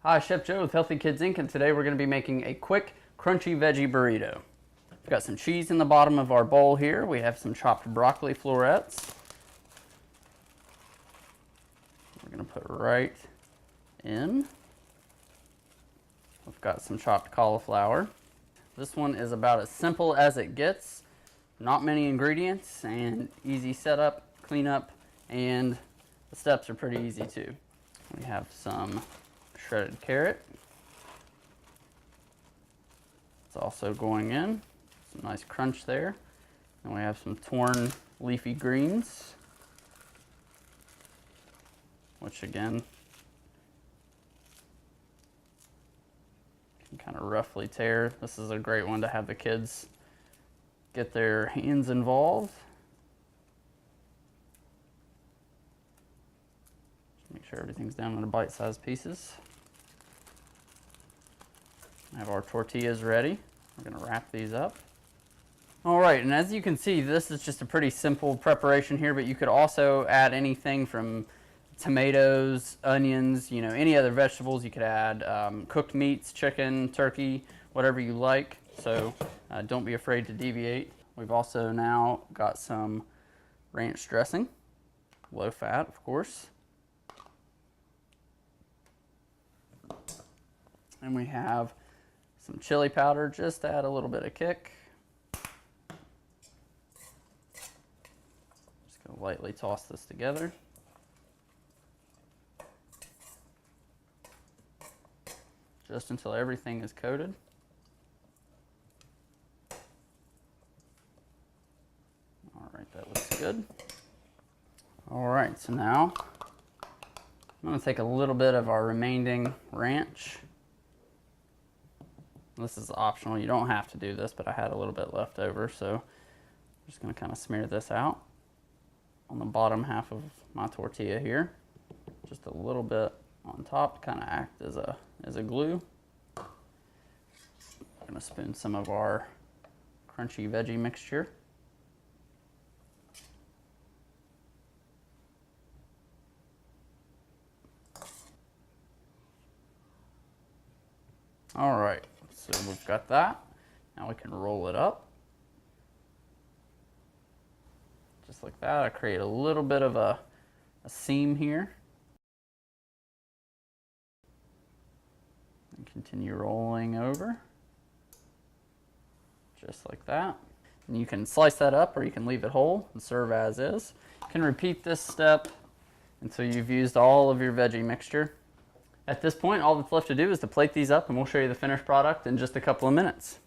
Hi, Chef Joe with Healthy Kids Inc. and today we're going to be making a quick, crunchy veggie burrito. We've got some cheese in the bottom of our bowl here. We have some chopped broccoli florets. We're going to put right in. We've got some chopped cauliflower. This one is about as simple as it gets. Not many ingredients and easy setup, cleanup, and the steps are pretty easy too. We have some shredded carrot. It's also going in. Some nice crunch there. And we have some torn leafy greens, which again can kind of roughly tear. This is a great one to have the kids get their hands involved. Just make sure everything's down into bite-sized pieces. I have our tortillas ready. We're going to wrap these up. All right, and as you can see, this is just a pretty simple preparation here, but you could also add anything from tomatoes, onions, any other vegetables. You could add cooked meats, chicken, turkey, whatever you like. So don't be afraid to deviate. We've also now got some ranch dressing, low fat, of course. And we have some chili powder just to add a little bit of kick. Just gonna lightly toss this together. Just until everything is coated. All right, that looks good. All right, so now I'm gonna take a little bit of our remaining ranch. This is optional, you don't have to do this, but I had a little bit left over, so I'm just gonna kind of smear this out on the bottom half of my tortilla here. Just a little bit on top to kind of act as a glue. I'm gonna spoon some of our crunchy veggie mixture. All right, so we've got that. Now we can roll it up. Just like that. I create a little bit of a seam here. And continue rolling over. Just like that. And you can slice that up or you can leave it whole and serve as is. You can repeat this step until you've used all of your veggie mixture. At this point, all that's left to do is to plate these up and we'll show you the finished product in just a couple of minutes.